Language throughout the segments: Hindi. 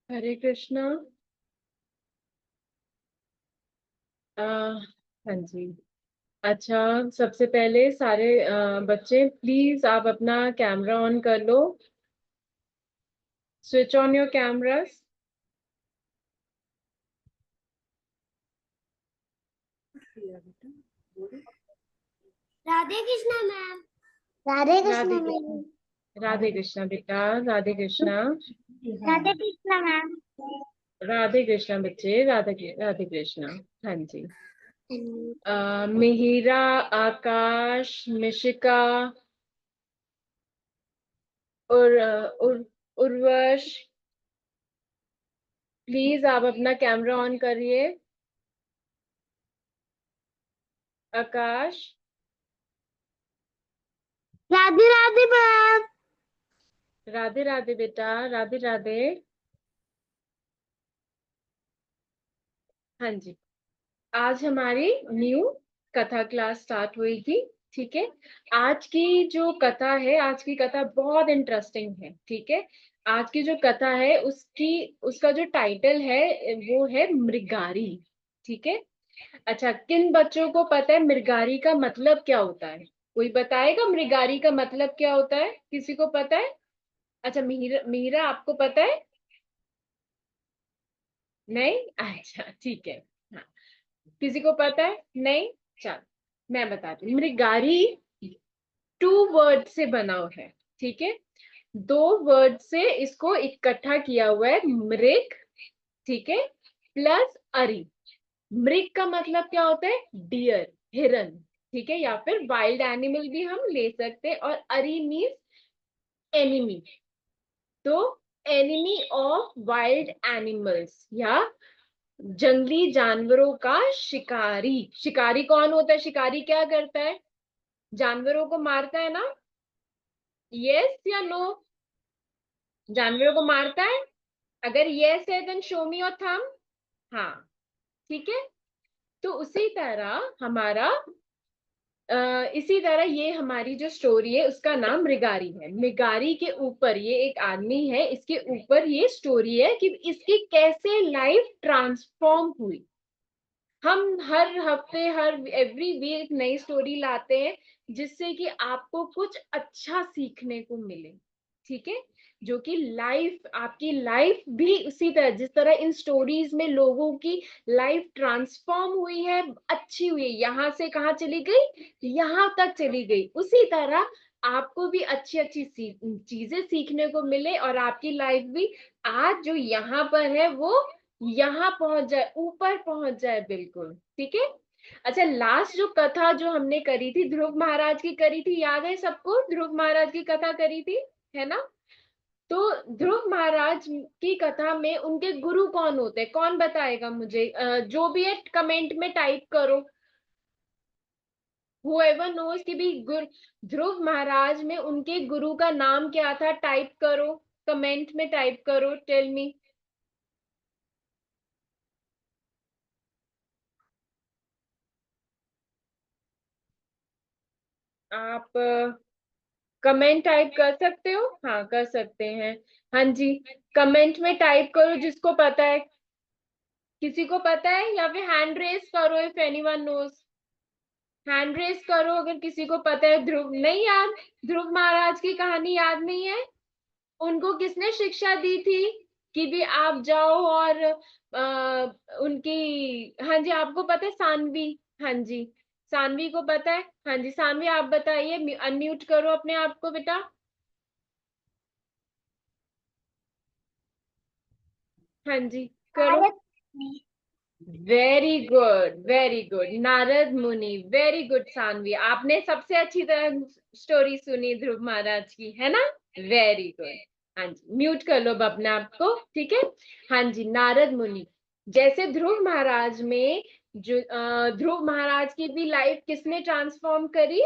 हरे कृष्णा। हाँ जी। अच्छा, सबसे पहले सारे बच्चे प्लीज आप अपना कैमरा ऑन कर लो। Switch on your cameras. Radhe Krishna ma'am. Radhe Krishna Radhe ma'am. Krishna. Radhe Krishna बेटा, राधे कृष्णा। राधे कृष्णा मैम। राधे कृष्णा बच्चे, राधे कृष्णा। हाँ जी। मिहिरा, आकाश, मिशिका और उर्वश, प्लीज आप अपना कैमरा ऑन करिए। आकाश। राधे राधे मैम। राधे राधे बेटा, राधे राधे। हाँ जी। आज हमारी न्यू कथा क्लास स्टार्ट हुई थी। ठीक है। आज की जो कथा है, आज की कथा बहुत इंटरेस्टिंग है। ठीक है। आज की जो कथा है उसकी उसका जो टाइटल है वो है मृगारी। ठीक है। अच्छा, किन बच्चों को पता है मृगारी का मतलब क्या होता है? कोई बताएगा मृगारी का मतलब क्या होता है? किसी को पता है? अच्छा, मिहिरा, मिहिरा आपको पता है? नहीं, अच्छा ठीक है। हाँ, किसी को पता है? नहीं। चल, मैं बताती हूँ। मृगारी टू वर्ड से बना हुआ है। ठीक है। दो वर्ड से इसको इकट्ठा किया हुआ है, मृग, ठीक है, प्लस अरी। मृग का मतलब क्या होता है? डियर, हिरन। ठीक है, या फिर वाइल्ड एनिमल भी हम ले सकते हैं। और अरी मीन्स एनिमी। तो एनिमी ऑफ वाइल्ड एनिमल्स, या जंगली जानवरों का शिकारी। शिकारी कौन होता है? शिकारी क्या करता है? जानवरों को मारता है ना? यस या नो? जानवरों को मारता है? अगर यस है then show me your thumb. हाँ, ठीक है। तो उसी तरह हमारा इसी तरह ये हमारी जो स्टोरी है उसका नाम मृगारी है। मृगारी के ऊपर ये एक आदमी है, इसके ऊपर ये स्टोरी है कि इसकी कैसे लाइफ ट्रांसफॉर्म हुई। हम हर हफ्ते, हर एवरी वीक नई स्टोरी लाते हैं जिससे कि आपको कुछ अच्छा सीखने को मिले। ठीक है। जो कि लाइफ, आपकी लाइफ भी उसी तरह, जिस तरह इन स्टोरीज में लोगों की लाइफ ट्रांसफॉर्म हुई है, अच्छी हुई है, यहाँ से कहाँ चली गई, यहाँ तक चली गई, उसी तरह आपको भी अच्छी अच्छी चीजें सीखने को मिले और आपकी लाइफ भी आज जो यहाँ पर है वो यहाँ पहुंच जाए, ऊपर पहुंच जाए, बिल्कुल। ठीक है। अच्छा, लास्ट जो कथा जो हमने करी थी, ध्रुव महाराज की करी थी, याद है सबको? ध्रुव महाराज की कथा करी थी, है ना? तो ध्रुव महाराज की कथा में उनके गुरु कौन होते हैं? कौन बताएगा मुझे? जो भी है कमेंट में टाइप करो। हुएवर नोज कि भी गुरु, ध्रुव महाराज में उनके गुरु का नाम क्या था, टाइप करो, कमेंट में टाइप करो, टेल मी। आप कमेंट टाइप कर सकते हो? हाँ, कर सकते हैं। हाँ जी, कमेंट में टाइप करो जिसको पता है। किसी को पता है? या फिर हैंड रेस करो if anyone knows. Hand raise करो अगर किसी को पता है। ध्रुव नहीं याद? ध्रुव महाराज की कहानी याद नहीं है? उनको किसने शिक्षा दी थी कि भी आप जाओ और उनकी, हाँ जी, आपको पता है? सानवी। हाँ जी, सानवी को पता है। हाँ जी, सानवी आप बताइए, अनम्यूट करो अपने आप को बेटा। हाँ जी, करो। Narad Muni. Very good, very good, Narad Muni. Very good Saanvi, आपने सबसे अच्छी तरह स्टोरी सुनी ध्रुव महाराज की, है ना? Very good. हाँ जी, म्यूट कर लो अब अपने आप को। ठीक है। हाँ जी, नारद मुनि। जैसे ध्रुव महाराज में जो ध्रुव महाराज की भी लाइफ किसने ट्रांसफॉर्म करी?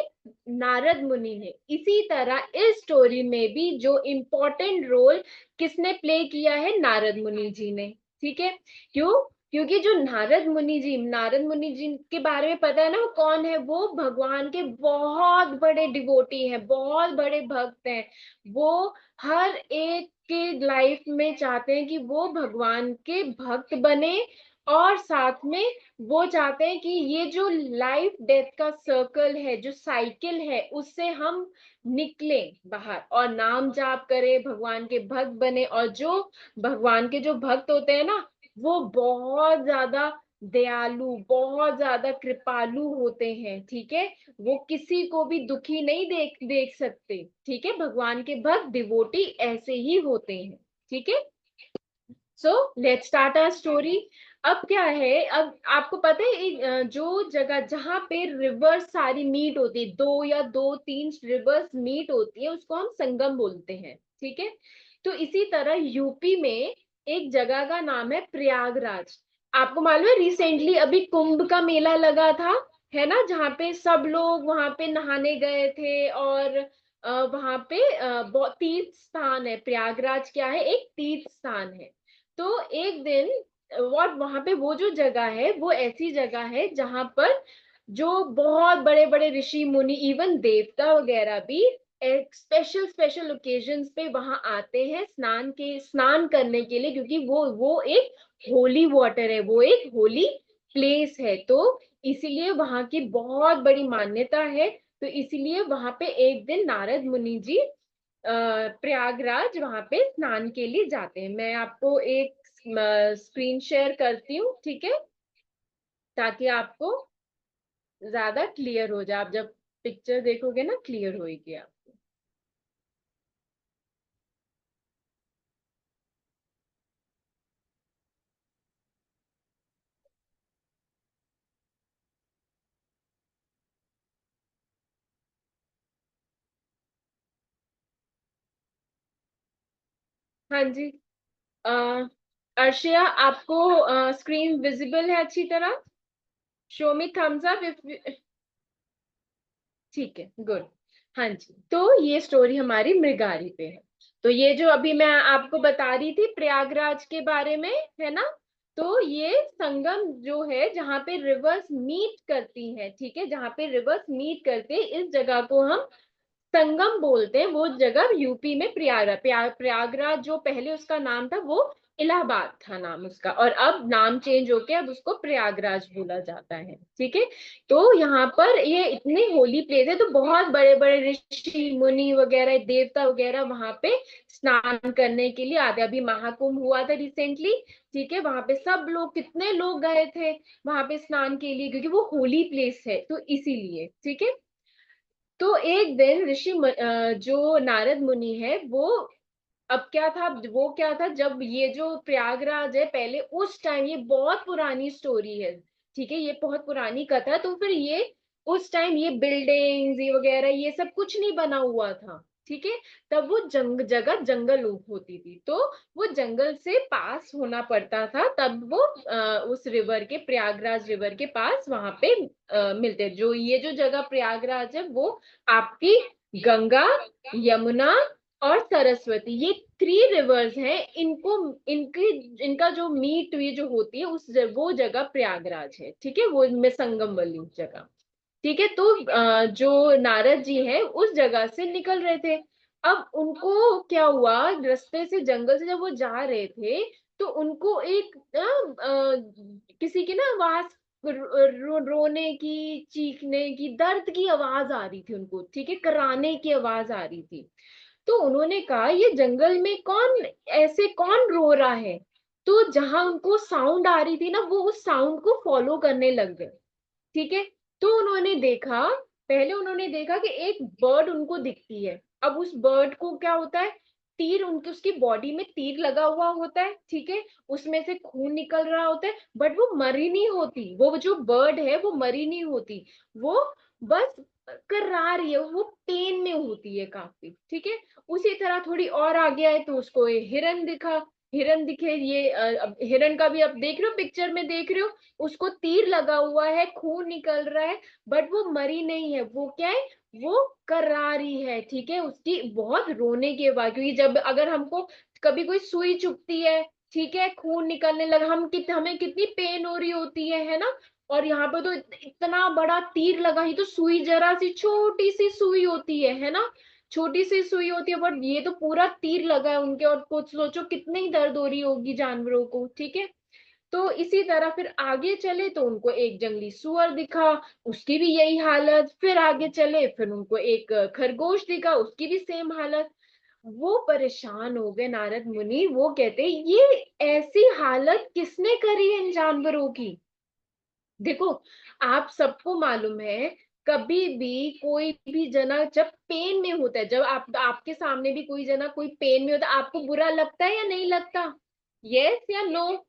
नारद मुनि ने। इसी तरह इस स्टोरी में भी जो इम्पोर्टेंट रोल किसने प्ले किया है? नारद मुनि जी ने। ठीक है। क्यों? क्योंकि जो नारद मुनि जी के बारे में पता है ना, वो कौन है? वो भगवान के बहुत बड़े डिवोटी हैं, बहुत बड़े भक्त हैं। वो हर एक के लाइफ में चाहते हैं कि वो भगवान के भक्त बने, और साथ में वो चाहते हैं कि ये जो लाइफ डेथ का सर्कल है, जो साइकिल है, उससे हम निकले बाहर और नाम जाप करें, भगवान के भक्त बने। और जो भगवान के जो भक्त होते हैं ना, वो बहुत ज्यादा दयालु, बहुत ज्यादा कृपालु होते हैं, ठीक है। वो किसी को भी दुखी नहीं देख देख सकते, ठीक है। भगवान के भक्त डिवोटी ऐसे ही होते हैं, ठीक है। So let's start our story. अब क्या है, अब आपको पता है जो जगह जहां पे रिवर्स सारी मीट होती है, दो या दो तीन रिवर्स मीट होती है, उसको हम संगम बोलते हैं, ठीक है। तो इसी तरह यूपी में एक जगह का नाम है प्रयागराज। आपको मालूम है रिसेंटली अभी कुंभ का मेला लगा था, है ना, जहाँ पे सब लोग वहां पे नहाने गए थे। और वहां पे बहुत तीर्थ स्थान है, प्रयागराज क्या है, एक तीर्थ स्थान है। तो एक दिन, और वहां पे वो जो जगह है वो ऐसी जगह है जहां पर जो बहुत बड़े बड़े ऋषि मुनि, इवन देवता वगैरह भी एक स्पेशल स्पेशल ओकेजन्स पे वहां आते हैं स्नान करने के लिए, क्योंकि वो एक होली वाटर है, वो एक होली प्लेस है। तो इसीलिए वहां की बहुत बड़ी मान्यता है। तो इसीलिए वहां पे एक दिन नारद मुनि जी प्रयागराज वहां पे स्नान के लिए जाते हैं। मैं आपको एक स्क्रीन शेयर करती हूँ, ठीक है, ताकि आपको ज्यादा क्लियर हो जाए। आप जब पिक्चर देखोगे ना, क्लियर होगी आप। हाँ जी। अर्शिया, आपको स्क्रीन विजिबल है अच्छी तरह? Show me thumbs up if. ठीक है, गुड। हाँ जी, तो ये स्टोरी हमारी मृगारी पे है। तो ये जो अभी मैं आपको बता रही थी प्रयागराज के बारे में, है ना, तो ये संगम जो है जहाँ पे रिवर्स मीट करती है, ठीक है, जहाँ पे रिवर्स मीट करते हैं, इस जगह को हम संगम बोलते हैं। वो जगह यूपी में प्रयागराज जो पहले उसका नाम था वो इलाहाबाद था नाम उसका, और अब नाम चेंज होके अब उसको प्रयागराज बोला जाता है, ठीक है। तो यहाँ पर ये इतनी होली प्लेस है, तो बहुत बड़े बड़े ऋषि मुनि वगैरह, देवता वगैरह वहां पे स्नान करने के लिए आते हैं। अभी महाकुंभ हुआ था रिसेंटली, ठीक है, वहां पे सब लोग, कितने लोग गए थे वहां पे स्नान के लिए, क्योंकि वो होली प्लेस है, तो इसीलिए, ठीक है। तो एक दिन जो नारद मुनि है वो, अब क्या था, वो क्या था, जब ये जो प्रयागराज है, पहले उस टाइम, ये बहुत पुरानी स्टोरी है, ठीक है, ये बहुत पुरानी कथा है। तो फिर ये उस टाइम ये बिल्डिंग्स ये वगैरह ये सब कुछ नहीं बना हुआ था, ठीक है। तब वो जगह जंगल होती थी, तो वो जंगल से पास होना पड़ता था। तब वो उस रिवर के, प्रयागराज रिवर के पास वहां पे मिलते। जो ये जो जगह प्रयागराज है, वो आपकी गंगा, यमुना और सरस्वती, ये थ्री रिवर्स हैं। इनको इनकी इनका जो मीट ये जो होती है, वो जगह प्रयागराज है, ठीक है, वो इनमें संगम वाली जगह, ठीक है। तो जो नारद जी है उस जगह से निकल रहे थे। अब उनको क्या हुआ, रास्ते से, जंगल से जब वो जा रहे थे, तो उनको एक किसी की ना आवाज, रोने की, चीखने की, दर्द की आवाज आ रही थी उनको, ठीक है, कराने की आवाज आ रही थी। तो उन्होंने कहा ये जंगल में कौन, ऐसे कौन रो रहा है। तो जहां उनको साउंड आ रही थी ना, वो उस साउंड को फॉलो करने लग गए, ठीक है। तो उन्होंने देखा, पहले उन्होंने देखा कि एक बर्ड उनको दिखती है। अब उस बर्ड को क्या होता है, तीर, उनकी उसकी बॉडी में तीर लगा हुआ होता है, ठीक है, उसमें से खून निकल रहा होता है, बट वो मरी नहीं होती, वो जो बर्ड है वो मरी नहीं होती, वो बस कर्रा रही है, वो पेन में होती है काफी, ठीक है। उसी तरह थोड़ी और आगे आए तो उसको ये हिरन दिखा, हिरन दिखे, ये अब हिरन का भी आप देख रहे हो, पिक्चर में देख रहे हो, उसको तीर लगा हुआ है, खून निकल रहा है, बट वो मरी नहीं है, वो क्या है, वो कर्रा रही है, ठीक है, उसकी बहुत रोने की आवाज, क्योंकि जब अगर हमको कभी कोई सुई चुभती है, ठीक है, खून निकलने लगा, हमें कितनी पेन हो रही होती है ना। और यहाँ पे तो इतना बड़ा तीर लगा, ही तो सुई जरा सी छोटी सी सुई होती है ना, छोटी सी सुई होती है, बट ये तो पूरा तीर लगा है उनके, और कुछ सोचो कितनी दर्द हो रही होगी जानवरों को। ठीक है, तो इसी तरह फिर आगे चले तो उनको एक जंगली सुअर दिखा, उसकी भी यही हालत। फिर आगे चले, फिर उनको एक खरगोश दिखा, उसकी भी सेम हालत। वो परेशान हो गए नारद मुनि, वो कहते ये ऐसी हालत किसने करी है इन जानवरों की। देखो, आप सबको मालूम है, कभी भी कोई भी जना जब पेन में होता है, जब आपके सामने भी कोई जना कोई पेन में होता है, आपको बुरा लगता है या नहीं लगता? यस या नो?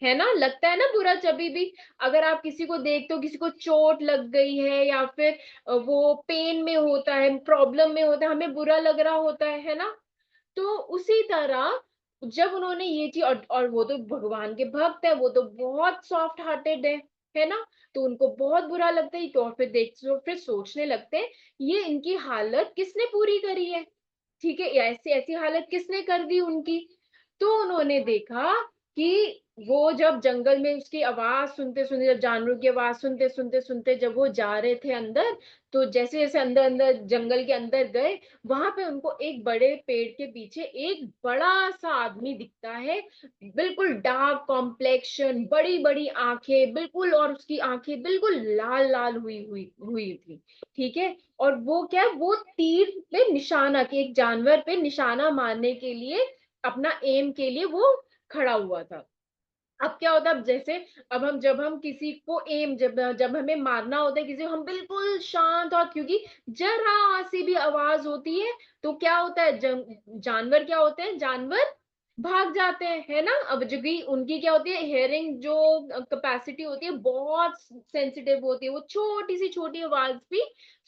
है ना, लगता है ना बुरा जभी भी। अगर आप किसी को देखते हो, किसी को चोट लग गई है या फिर वो पेन में होता है, प्रॉब्लम में होता है, हमें बुरा लग रहा होता है ना। तो उसी तरह जब उन्होंने ये चीज, और वो तो भगवान के भक्त है, वो तो बहुत सॉफ्ट हार्टेड है ना, तो उनको बहुत बुरा लगता है। तो फिर फिर सोचने लगते हैं, ये इनकी हालत किसने पूरी करी है, ठीक है, ऐसी ऐसी हालत किसने कर दी उनकी। तो उन्होंने देखा कि वो जब जंगल में उसकी आवाज सुनते सुनते, जब जानवरों की आवाज सुनते सुनते सुनते जब वो जा रहे थे अंदर, तो जैसे जैसे अंदर अंदर जंगल के अंदर गए, वहां पे उनको एक बड़े पेड़ के पीछे एक बड़ा सा आदमी दिखता है, बिल्कुल डार्क कॉम्प्लेक्शन, बड़ी बड़ी आंखें बिल्कुल, और उसकी आंखें बिल्कुल लाल लाल हुई हुई हुई थी। ठीक है, और वो क्या, वो तीर पे निशाना के, एक जानवर पे निशाना मारने के लिए, अपना एम के लिए वो खड़ा हुआ था। अब क्या होता है, अब जैसे, अब हम जब हम किसी को एम, जब जब हमें मारना होता है किसी को, हम बिल्कुल शांत, और क्योंकि जरा सी भी आवाज होती है तो क्या होता है, जानवर क्या होते हैं, जानवर भाग जाते हैं, है ना। अब जो भी उनकी क्या होती है, हियरिंग जो कैपेसिटी होती है बहुत सेंसिटिव होती है, वो छोटी सी छोटी आवाज भी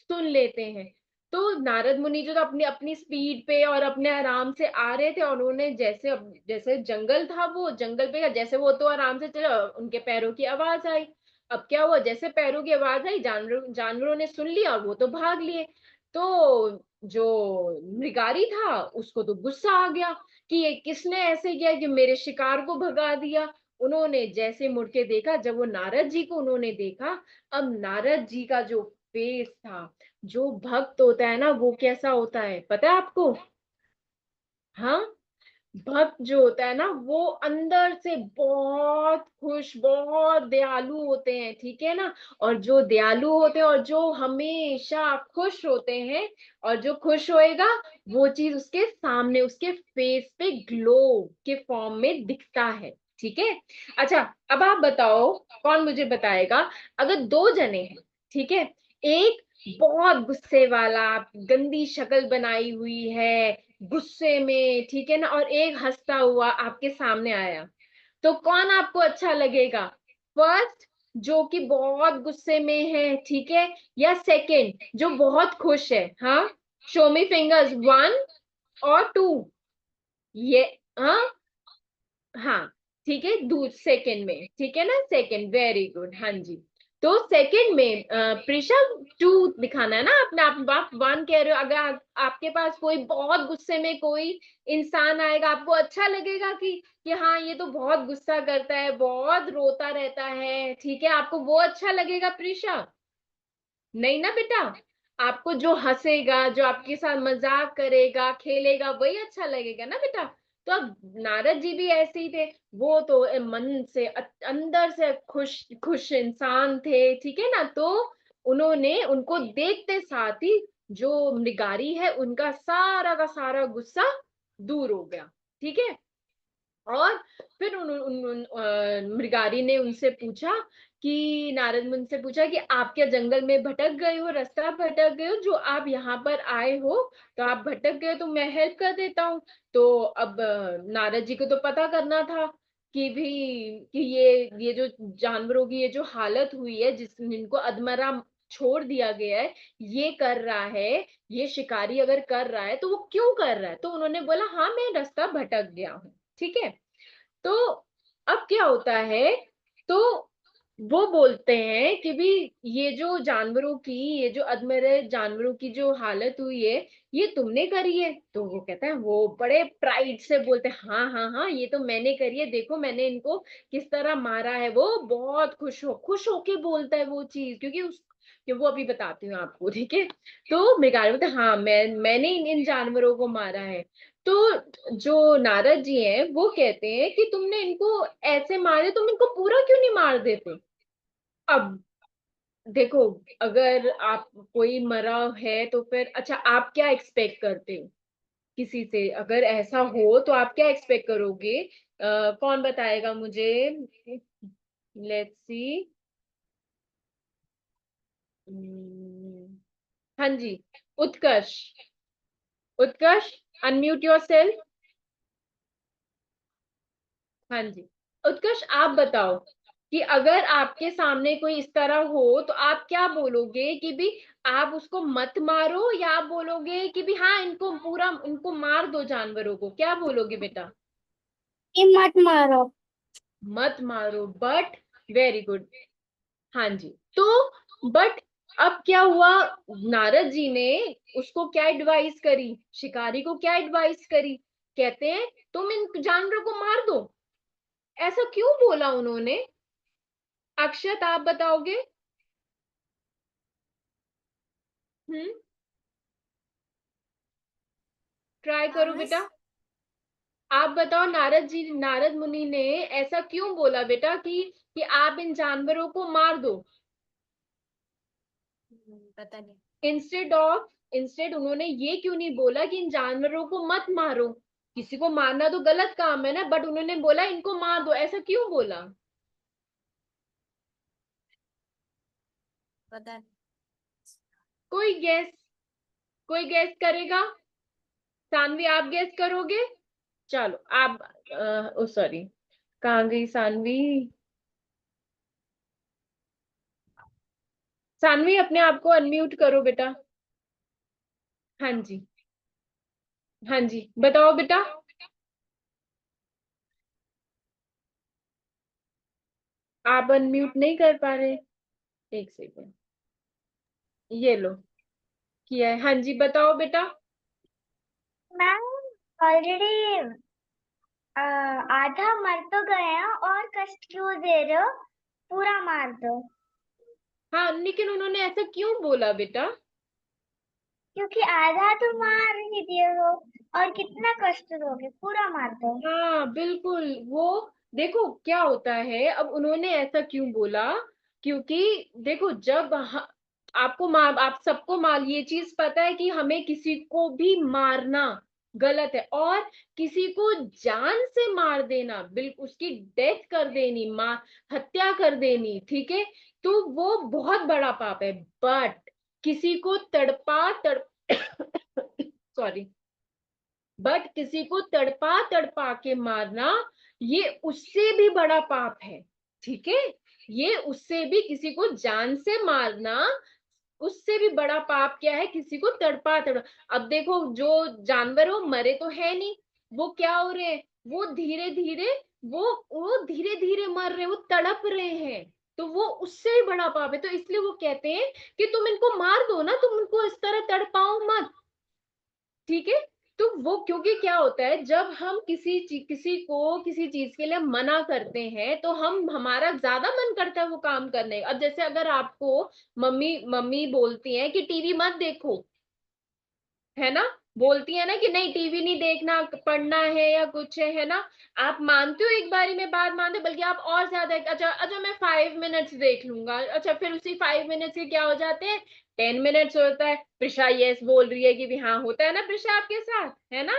सुन लेते हैं। तो नारद मुनि जो तो अपनी अपनी स्पीड पे और अपने आराम से आ रहे थे, और उन्होंने जैसे, जैसे जंगल था, वो जंगल पे जैसे वो तो आराम से चले, उनके पैरों की आवाज आई। अब क्या हुआ, जैसे पैरों की आवाज आई, जानवरों ने सुन लिया, और वो तो भाग लिए। तो जो मृगारी था, उसको तो गुस्सा आ गया कि ये किसने ऐसे किया कि मेरे शिकार को भगा दिया। उन्होंने जैसे मुड़ के देखा, जब वो नारद जी को उन्होंने देखा, अब नारद जी का जो फेस था, जो भक्त होता है ना, वो कैसा होता है पता है आपको? हाँ, भक्त जो होता है ना, वो अंदर से बहुत खुश, बहुत दयालु होते हैं, ठीक है ना। और जो दयालु होते हैं और जो हमेशा खुश होते हैं, और जो खुश होएगा, वो चीज उसके सामने, उसके फेस पे ग्लो के फॉर्म में दिखता है। ठीक है, अच्छा, अब आप बताओ, कौन मुझे बताएगा, अगर दो जने हैं, ठीक है, एक बहुत गुस्से वाला, गंदी शक्ल बनाई हुई है, गुस्से में, ठीक है ना, और एक हंसता हुआ आपके सामने आया, तो कौन आपको अच्छा लगेगा? फर्स्ट, जो कि बहुत गुस्से में है, ठीक है, या सेकंड जो बहुत खुश है? हाँ, शो मी फिंगर्स, 1 और 2। ये, हाँ, हाँ, ठीक है, दूध सेकंड में, ठीक है ना, सेकंड, वेरी गुड, हाँ जी। तो सेकंड में प्रीशा, 2 दिखाना है ना आपने, आप 1 कह रहे हो। अगर आपके पास कोई बहुत गुस्से में कोई इंसान आएगा, आपको अच्छा लगेगा कि हाँ, ये तो बहुत गुस्सा करता है, बहुत रोता रहता है, ठीक है, आपको वो अच्छा लगेगा प्रीशा? नहीं ना बेटा, आपको जो हंसेगा, जो आपके साथ मजाक करेगा, खेलेगा, वही अच्छा लगेगा ना बेटा। तो अब नारद जी भी ऐसे ही थे, वो तो मन से अंदर से खुश खुश इंसान थे, ठीक है ना। तो उन्होंने उनको देखते साथ ही, जो मृगारी है, उनका सारा का सारा गुस्सा दूर हो गया। ठीक है, और फिर मृगारी ने उनसे पूछा, कि नारद मुनि से पूछा कि आप क्या जंगल में भटक गए हो, रास्ता भटक गए हो, जो आप यहाँ पर आए हो, तो आप भटक गए तो मैं हेल्प कर देता हूँ। तो अब नारद जी को तो पता करना था कि भी, कि ये जो जानवरों की ये जो हालत हुई है, जिनको अधमरा छोड़ दिया गया है, ये कर रहा है, ये शिकारी अगर कर रहा है तो वो क्यों कर रहा है। तो उन्होंने बोला, हाँ, मैं रास्ता भटक गया हूँ, ठीक है। तो अब क्या होता है, तो वो बोलते हैं कि भी ये जो जानवरों की, ये जो अधमरे जानवरों की जो हालत हुई है, ये तुमने करी है? तो वो कहता है, वो बड़े प्राइड से बोलते हैं, हाँ हाँ हाँ, ये तो मैंने करी है, देखो मैंने इनको किस तरह मारा है। वो बहुत खुश होके बोलता है वो चीज, कि वो अभी बताती हूँ आपको, ठीक है। तो मृगारी बोलते हैं, हाँ मैंने इन जानवरों को मारा है। तो जो नारद जी हैं वो कहते हैं कि तुमने इनको ऐसे मारे, तुम इनको पूरा क्यों नहीं मार देते? अब देखो, अगर आप कोई मरा है तो फिर अच्छा, आप क्या एक्सपेक्ट करते हो किसी से? अगर ऐसा हो तो आप क्या एक्सपेक्ट करोगे? कौन बताएगा मुझे? Let's see. हाँ जी, उत्कर्ष। उत्कर्ष, अनम्यूट योर सेल्फ। हाँ जी, उत्कर्ष आप बताओ कि अगर आपके सामने कोई इस तरह हो तो आप क्या बोलोगे? कि भी आप उसको मत मारो, या आप बोलोगे कि भी हाँ इनको पूरा, इनको मार दो जानवरों को? क्या बोलोगे बेटा? ये मत मारो। मत मारो, बट वेरी गुड। हाँ जी। तो बट अब क्या हुआ? नारद जी ने उसको क्या एडवाइस करी, शिकारी को क्या एडवाइस करी? कहते हैं तुम इन जानवरों को मार दो। ऐसा क्यों बोला उन्होंने? अक्षत आप बताओगे? हम्म, ट्राई करो तामस। बेटा। आप बताओ, नारद जी, नारद मुनि ने ऐसा क्यों बोला बेटा कि आप इन जानवरों को मार दो? पता नहीं। इंस्टेड उन्होंने ये क्यों नहीं बोला कि इन जानवरों को मत मारो? किसी को मारना तो गलत काम है ना, बट उन्होंने बोला इनको मार दो। ऐसा क्यों बोला? पता नहीं। कोई गैस, कोई गैस करेगा? सानवी आप गैस करोगे? चलो आप, ओ सॉरी, कहाँ गई सानवी? सानवी अपने आप को अनम्यूट करो बेटा। हाँ जी, हाँ जी, बताओ बेटा। आप अनम्यूट नहीं कर पा रहे? एक सेकंड, ये लो, किया है। हाँ जी, बताओ बेटा। मैम ऑलरेडी आधा मर तो गया और कष्ट क्यों दे रहे हो? पूरा मार दो। हाँ, लेकिन उन्होंने ऐसा क्यों बोला बेटा? क्योंकि आधा तो मार ही दिए हो और कितना कष्ट दोगे, पूरा मार दो। हाँ बिल्कुल, वो देखो क्या होता है, अब उन्होंने ऐसा क्यों बोला? क्योंकि देखो, आप सबको मार, ये चीज पता है कि हमें किसी को भी मारना गलत है, और किसी को जान से मार देना, बिल्कुल उसकी डेथ कर देनी, मार, हत्या कर देनी, ठीक है, तो वो बहुत बड़ा पाप है। बट किसी को तड़पा सॉरी, बट किसी को तड़पा तड़पा के मारना, ये उससे भी बड़ा पाप है, ठीक है। ये उससे भी, किसी को जान से मारना, उससे भी बड़ा पाप क्या है? किसी को तड़पा तड़पा। अब देखो, जो जानवर वो मरे तो है नहीं, वो क्या हो रहे हैं? वो धीरे धीरे, वो धीरे धीरे मर रहे हैं, वो तड़प रहे हैं। तो वो उससे भी बड़ा पाप है। तो इसलिए वो कहते हैं कि तुम इनको मार दो ना, तुम इनको इस तरह तड़पाओ मत, ठीक है। तो वो, क्योंकि क्या होता है, जब हम किसी को किसी चीज के लिए मना करते हैं तो हमारा ज्यादा मन करता है वो काम करने का। अब जैसे अगर आपको मम्मी मम्मी बोलती हैं कि टीवी मत देखो, है ना, बोलती है ना कि नहीं टीवी नहीं देखना, पढ़ना है या कुछ है ना, आप मानते हो, एक बारी में बात मानते हो, बल्कि आप और ज्यादा, अच्छा अच्छा मैं 5 मिनट्स देख लूंगा, अच्छा फिर उसी 5 मिनट्स के क्या हो जाते हैं, 10 मिनट्स होता है। प्रिशा यस बोल रही है कि भी हाँ, होता है ना प्रिशा आपके साथ, है ना?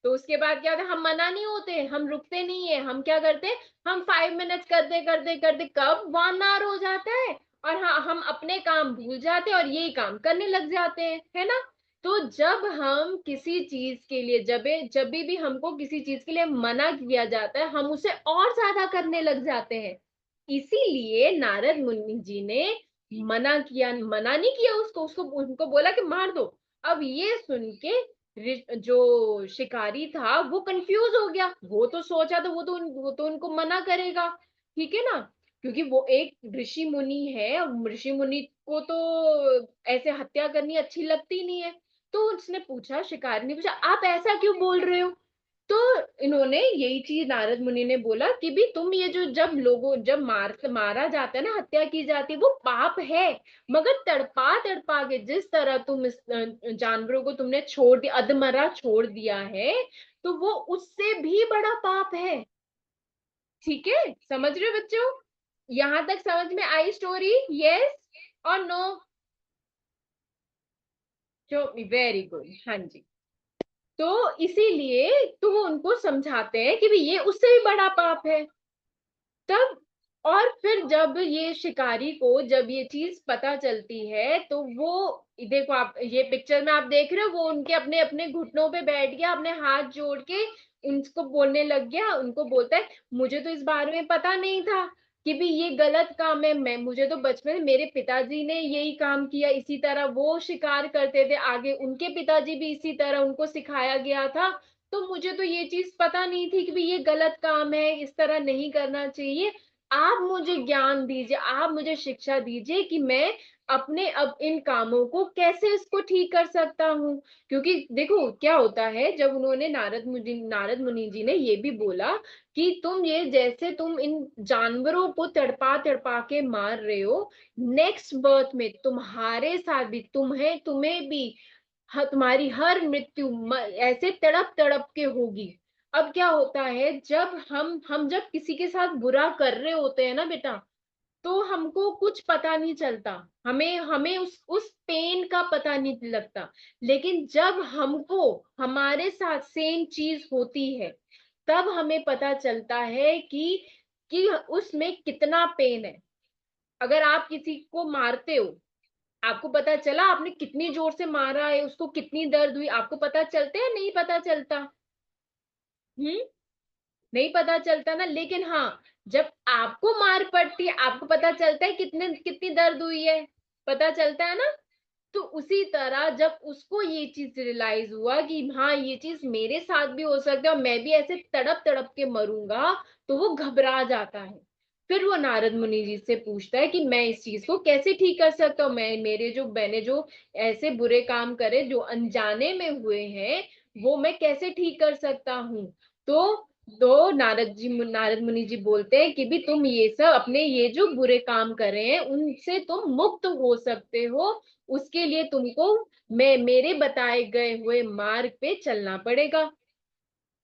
तो उसके बाद क्या होता है, हम मना नहीं होते, हम रुकते नहीं है, हम क्या करते हैं, हम 5 मिनट्स करते करते करते कब 1 आवर हो जाता है, और हाँ, हम अपने काम भूल जाते हैं और यही काम करने लग जाते हैं, है ना? तो जब हम किसी चीज के लिए, जब भी हमको किसी चीज के लिए मना किया जाता है, हम उसे और ज्यादा करने लग जाते हैं। इसीलिए नारद मुनि जी ने मना नहीं किया उसको उनको बोला कि मार दो। अब ये सुन के जो शिकारी था वो कंफ्यूज हो गया, वो तो सोचा था वो तो उनको मना करेगा, ठीक है ना। क्योंकि वो एक ऋषि मुनि है और ऋषि मुनि को तो ऐसे हत्या करनी अच्छी लगती नहीं है। तो उसने पूछा, शिकारी ने पूछा, आप ऐसा क्यों बोल रहे हो? तो इन्होंने यही चीज नारद मुनि ने बोला कि भी तुम ये जो जब मारा जाता है ना, हत्या की जाती है, वो पाप है। मगर तड़पा तड़पा के जिस तरह तुम इस जानवरों को तुमने छोड़ दिया, अधमरा छोड़ दिया है, तो वो उससे भी बड़ा पाप है। ठीक है, समझ रहे हो बच्चों? यहां तक समझ में आई स्टोरी? यस और नो? जो वेरी गुड, हाँ जी। तो इसीलिए तो वो उनको समझाते हैं कि भी ये उससे भी बड़ा पाप है। तब और फिर जब ये शिकारी को जब ये चीज पता चलती है, तो वो देखो, आप ये पिक्चर में आप देख रहे हो, वो उनके अपने अपने घुटनों पे बैठ गया, अपने हाथ जोड़ के उनको बोलने लग गया। उनको बोलता है, मुझे तो इस बारे में पता नहीं था कि भी ये गलत काम है। मैं मुझे तो बचपन में मेरे पिताजी ने यही काम किया, इसी तरह वो शिकार करते थे, आगे उनके पिताजी भी इसी तरह उनको सिखाया गया था। तो मुझे तो ये चीज पता नहीं थी कि भी ये गलत काम है, इस तरह नहीं करना चाहिए। आप मुझे ज्ञान दीजिए, आप मुझे शिक्षा दीजिए कि मैं अपने अब इन कामों को कैसे इसको ठीक कर सकता हूँ। क्योंकि देखो क्या होता है, जब उन्होंने नारद मुनि जी ने ये भी बोला कि तुम ये जैसे तुम इन जानवरों को तड़पा तड़पा के मार रहे हो, नेक्स्ट बर्थ में तुम्हारे साथ भी तुम्हें भी तुम्हारी हर मृत्यु ऐसे तड़प तड़प के होगी। अब क्या होता है, जब हम जब किसी के साथ बुरा कर रहे होते हैं ना बेटा, तो हमको कुछ पता नहीं चलता, हमें हमें उस पेन का पता नहीं लगता। लेकिन जब हमको हमारे साथ सेम चीज होती है, तब हमें पता चलता है कि उसमें कितना पेन है। अगर आप किसी को मारते हो, आपको पता चला आपने कितनी जोर से मारा है, उसको कितनी दर्द हुई, आपको पता चलता है? नहीं पता चलता। हम्म, नहीं पता चलता ना। लेकिन हाँ, जब आपको मार पड़ती है, आपको पता चलता है कितनी दर्द हुई है, पता चलता है ना। तो उसी तरह जब उसको ये चीज रियलाइज हुआ कि हाँ, ये चीज मेरे साथ भी हो सकता है और मैं भी ऐसे तड़प तड़प के मरूंगा, तो वो घबरा जाता है। फिर वो नारद मुनि जी से पूछता है कि मैं इस चीज को कैसे ठीक कर सकता हूँ, मैंने जो ऐसे बुरे काम करे जो अनजाने में हुए हैं, वो मैं कैसे ठीक कर सकता हूँ। तो नारद मुनि जी बोलते हैं कि भी तुम ये सब अपने ये जो बुरे काम कर रहे हैं, उनसे तुम मुक्त हो सकते हो। उसके लिए तुमको मैं मेरे बताए गए हुए मार्ग पे चलना पड़ेगा।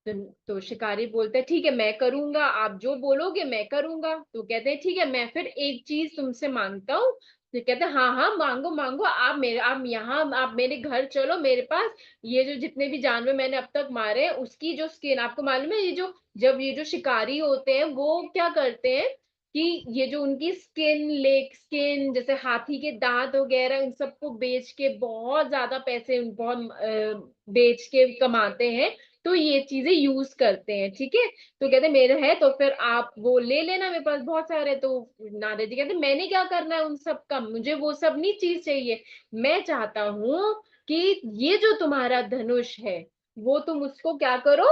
तो शिकारी बोलते हैं, ठीक है मैं करूंगा, आप जो बोलोगे मैं करूंगा। तो कहते हैं ठीक है, मैं फिर एक चीज तुमसे मांगता हूँ। तो कहते हैं, हाँ हाँ मांगो मांगो, आप मेरे घर चलो, मेरे पास ये जो जितने भी जानवर मैंने अब तक मारे हैं, उसकी जो स्किन, आपको मालूम है, ये जो शिकारी होते हैं, वो क्या करते हैं कि ये जो उनकी स्किन, लेग स्किन, जैसे हाथी के दांत वगैरह, इन सबको बेच के बहुत ज्यादा पैसे बेच के कमाते हैं। तो ये चीजें यूज करते हैं, ठीक है। तो कहते मेरे है, तो फिर आप वो ले लेना, मेरे पास बहुत सारे। तो नारद जी कहते मैंने क्या करना है उन सब का, मुझे वो सब नहीं चीज चाहिए। मैं चाहता हूं कि ये जो तुम्हारा धनुष है, वो तुम उसको क्या करो,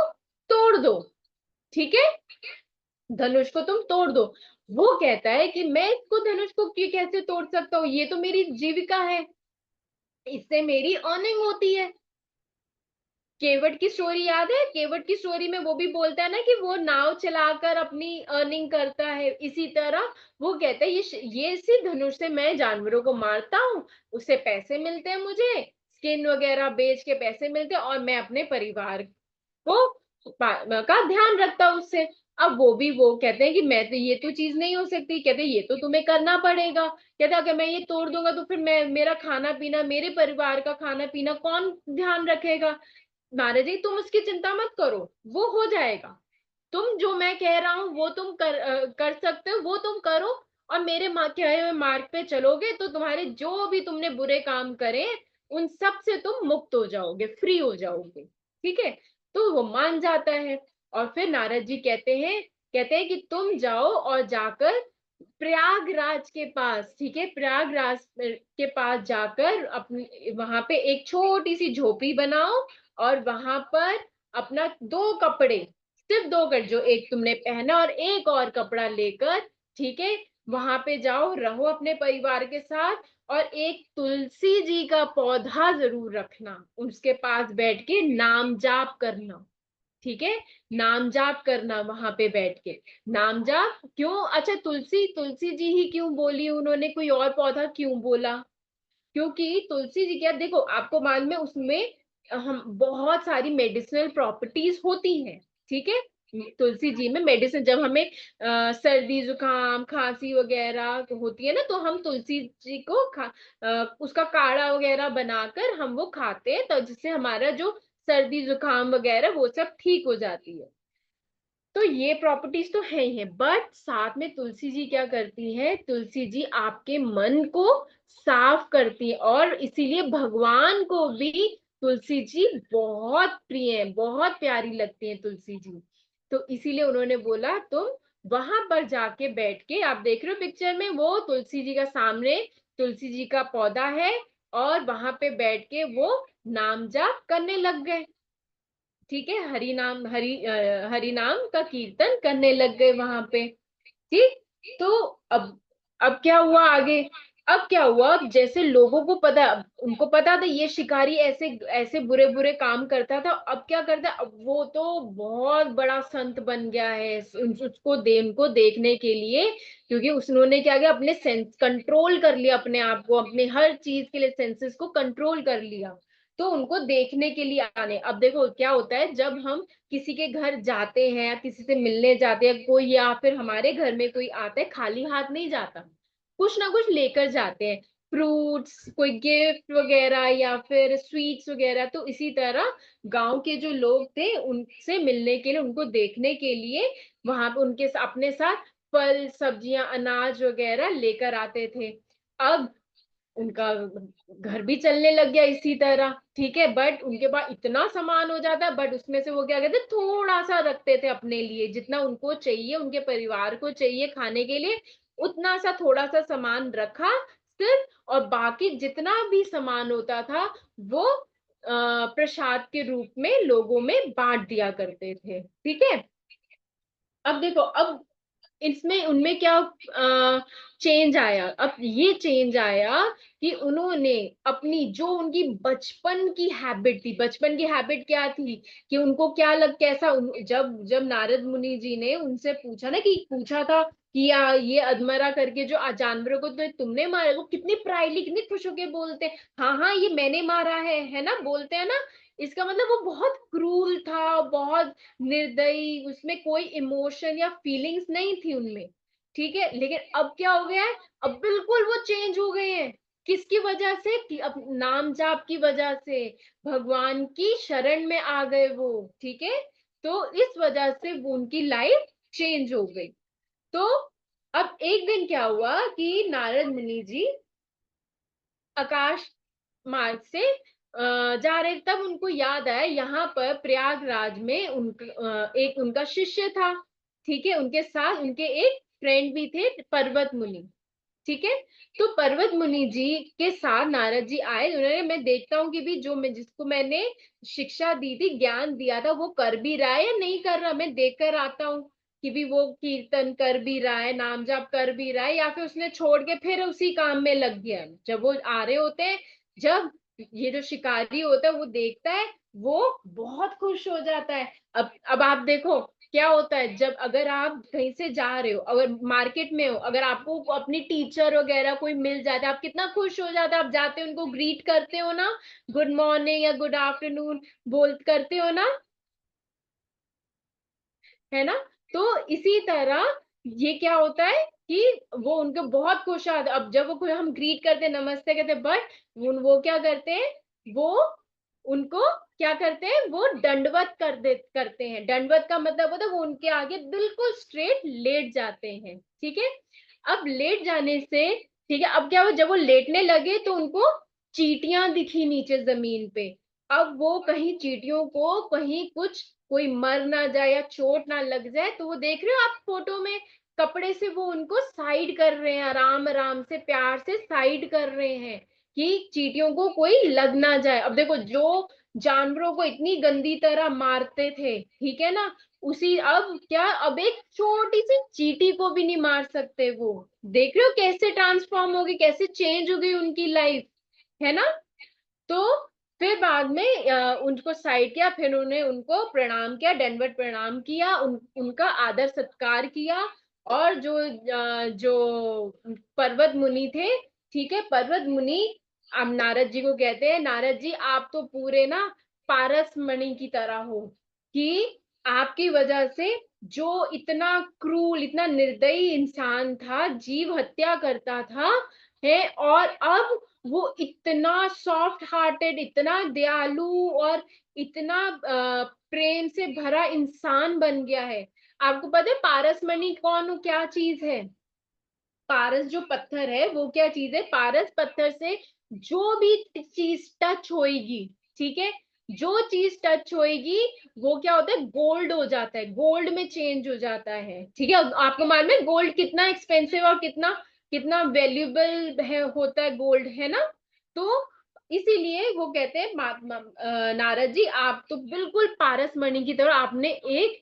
तोड़ दो। ठीक है, धनुष को तुम तोड़ दो। वो कहता है कि मैं इसको धनुष को कैसे तोड़ सकता हूँ, ये तो मेरी जीविका है, इससे मेरी अर्निंग होती है। केवट की स्टोरी याद है? केवट की स्टोरी में वो भी बोलता है ना कि वो नाव चलाकर अपनी अर्निंग करता है। इसी तरह वो कहता है ये इसी धनुष से मैं जानवरों को मारता हूँ, उससे पैसे मिलते हैं, मुझे स्किन वगैरह बेच के पैसे मिलते हैं, और मैं अपने परिवार को का ध्यान रखता हूँ उससे। अब वो कहते हैं कि मैं तो, ये तो चीज नहीं हो सकती। कहते हैं ये तो तुम्हें करना पड़ेगा। कहते अगर मैं ये तोड़ दूंगा तो फिर मैं मेरा खाना पीना, मेरे परिवार का खाना पीना कौन ध्यान रखेगा? नारद जी तुम उसकी चिंता मत करो, वो हो जाएगा। तुम जो मैं कह रहा हूँ वो तुम कर सकते हो, वो तुम करो। और मेरे कहे हुए मार्ग पे चलोगे तो तुम्हारे जो भी तुमने बुरे काम करे, उन सब से तुम मुक्त हो जाओगे, फ्री हो जाओगे। ठीक है, तो वो मान जाता है। और फिर नारद जी कहते हैं कि तुम जाओ और जाकर प्रयागराज के पास, ठीक है, प्रयागराज के पास जाकर अपनी वहां पे एक छोटी सी झोपड़ी बनाओ, और वहां पर अपना दो कपड़े, सिर्फ दो कपड़े, जो एक तुमने पहना और एक और कपड़ा लेकर, ठीक है, वहां पे जाओ, रहो अपने परिवार के साथ, और एक तुलसी जी का पौधा जरूर रखना, उसके पास बैठ के नाम जाप करना। ठीक है, नाम जाप करना वहां पे बैठ के। नाम जाप क्यों? अच्छा, तुलसी तुलसी जी ही क्यों बोली उन्होंने, कोई और पौधा क्यों बोला? क्योंकि तुलसी जी क्या, देखो आपको मालूम है उसमें हम बहुत सारी मेडिसिनल प्रॉपर्टीज होती हैं। ठीक है, तुलसी जी में मेडिसिन, जब हमें सर्दी जुकाम खांसी वगैरह होती है ना, तो हम तुलसी जी को उसका काढ़ा वगैरह बनाकर हम वो खाते हैं, तो जिससे हमारा जो सर्दी जुकाम वगैरह वो सब ठीक हो जाती है। तो ये प्रॉपर्टीज तो है ही है, बट साथ में तुलसी जी क्या करती है, तुलसी जी आपके मन को साफ करती है, और इसीलिए भगवान को भी तुलसी जी बहुत प्रिय है, बहुत प्यारी लगती है तुलसी जी। तो इसीलिए उन्होंने बोला तुम वहां पर जाके बैठ के, आप देख रहे हो पिक्चर में वो तुलसी जी का सामने तुलसी जी का पौधा है, और वहां पे बैठ के वो नाम जाप करने लग गए। ठीक है, हरि नाम का कीर्तन करने लग गए वहां पे। ठीक। तो अब अब क्या हुआ आगे? अब क्या हुआ, अब जैसे लोगों को पता, उनको पता था ये शिकारी ऐसे ऐसे बुरे बुरे काम करता था, अब क्या करता है, अब वो तो बहुत बड़ा संत बन गया है, उनको देखने के लिए, क्योंकि उसने क्या किया, अपने सेंस कंट्रोल कर लिया, अपने आप को, अपने हर चीज के लिए सेंसेस को कंट्रोल कर लिया। तो उनको देखने के लिए आने, अब देखो क्या होता है, जब हम किसी के घर जाते हैं या किसी से मिलने जाते हैं कोई, या फिर हमारे घर में कोई आता है, खाली हाथ नहीं जाता, कुछ ना कुछ लेकर जाते हैं, फ्रूट्स, कोई गिफ्ट वगैरह या फिर स्वीट्स वगैरह। तो इसी तरह गांव के जो लोग थे उनसे मिलने के लिए, उनको देखने के लिए वहां पे उनके अपने साथ फल सब्जियां अनाज वगैरह लेकर आते थे। अब उनका घर भी चलने लग गया इसी तरह। ठीक है, बट उनके पास इतना सामान हो जाता है, बट उसमें से वो क्या कहते, थोड़ा सा रखते थे अपने लिए, जितना उनको चाहिए, उनके परिवार को चाहिए खाने के लिए, उतना सा थोड़ा सा सामान रखा सिर्फ, और बाकी जितना भी सामान होता था वो प्रसाद के रूप में लोगों में बांट दिया करते थे। ठीक है, अब देखो, अब इसमें उनमें क्या चेंज आया, अब ये चेंज आया कि उन्होंने अपनी जो उनकी बचपन की हैबिट थी, बचपन की हैबिट क्या थी, कि उनको क्या लग कैसा जब जब नारद मुनि जी ने उनसे पूछा ना, कि पूछा था कि ये अधमरा करके जो जानवरों को तो तुमने मारा, वो कितनी प्राइडली कितनी खुश होके बोलते हैं, हाँ हाँ ये मैंने मारा है ना, बोलते हैं ना। इसका मतलब वो बहुत क्रूर था, बहुत निर्दयी, उसमें कोई इमोशन या फीलिंग्स नहीं थी उनमें। ठीक है, लेकिन अब क्या हो गया है, अब बिल्कुल वो चेंज हो गए हैं। किसकी वजह से? कि अब नाम जाप की वजह से, भगवान की शरण में आ गए वो। ठीक है, तो इस वजह से वो उनकी लाइफ चेंज हो गई। तो अब एक दिन क्या हुआ कि नारद मुनि जी आकाश मार्ग से जा रहे, तब उनको याद आया यहाँ पर प्रयागराज में एक उनका शिष्य था। ठीक है, उनके साथ उनके एक फ्रेंड भी थे, पर्वत मुनि। ठीक है, तो पर्वत मुनि जी के साथ नारद जी आए, उन्होंने, मैं देखता हूँ कि भी जो मैं जिसको मैंने शिक्षा दी थी, ज्ञान दिया था, वो कर भी रहा है या नहीं कर रहा, मैं देख कर आता हूँ कि भी वो कीर्तन कर भी रहा है, नाम जाप कर भी रहा है, या फिर उसने छोड़ के फिर उसी काम में लग गया। जब वो आ रहे होते हैं, जब ये जो शिकारी होता है वो देखता है, वो बहुत खुश हो जाता है। अब आप देखो क्या होता है, जब अगर आप कहीं से जा रहे हो, अगर मार्केट में हो, अगर आपको अपनी टीचर वगैरह कोई मिल जाता है, आप कितना खुश हो जाते हैं, आप जाते हो उनको ग्रीट करते हो ना, गुड मॉर्निंग या गुड आफ्टरनून बोल करते हो ना, है ना। तो इसी तरह ये क्या होता है कि वो उनको बहुत खुश आता है। अब जब वो कोई हम ग्रीट करते हैं, नमस्ते कहते हैं, बट वो क्या करते हैं, वो उनको क्या करते हैं, वो दंडवत करते हैं। दंडवत का मतलब होता है वो उनके आगे बिल्कुल स्ट्रेट लेट जाते हैं। ठीक है, अब लेट जाने से, ठीक है, अब क्या हुआ, जब वो लेटने लगे तो उनको चींटियां दिखी नीचे जमीन पे। अब वो कहीं चींटियों को कहीं कुछ कोई मर ना जाए या चोट ना लग जाए, तो वो देख रहे हो आप फोटो में, कपड़े से वो उनको साइड कर रहे हैं, आराम आराम से प्यार से साइड कर रहे हैं, कि चींटियों को कोई लग ना जाए। अब देखो, जो जानवरों को इतनी गंदी तरह मारते थे, ठीक है ना, उसी अब क्या, अब एक छोटी सी चींटी को भी नहीं मार सकते वो। देख रहे हो कैसे ट्रांसफॉर्म हो गई, कैसे चेंज हो गई उनकी लाइफ, है ना। तो फिर बाद में उनको साइड किया, फिर उन्होंने उनको प्रणाम किया, दंडवत प्रणाम किया, उनका आदर सत्कार किया। और जो पर्वत मुनि थे, ठीक है, पर्वत मुनि अब नारद जी को कहते हैं, नारद जी आप तो पूरे ना पारस मणि की तरह हो, कि आपकी वजह से जो इतना क्रूर, इतना निर्दयी इंसान था, जीव हत्या करता था, है, और अब वो इतना सॉफ्ट हार्टेड, इतना दयालु और इतना प्रेम से भरा इंसान बन गया है। आपको पता है पारसमणि कौन, क्या चीज है? पारस जो पत्थर है वो क्या चीज है? पारस पत्थर से जो भी चीज टच होएगी, ठीक है, जो चीज टच होएगी वो क्या होता है, गोल्ड हो जाता है, गोल्ड में चेंज हो जाता है, ठीक है। आपको मालूम है गोल्ड कितना एक्सपेंसिव और कितना कितना वैल्यूएबल है, होता है गोल्ड, है ना। तो इसीलिए वो कहते हैं नारद जी आप तो बिल्कुल पारस मणि की तरह, आपने एक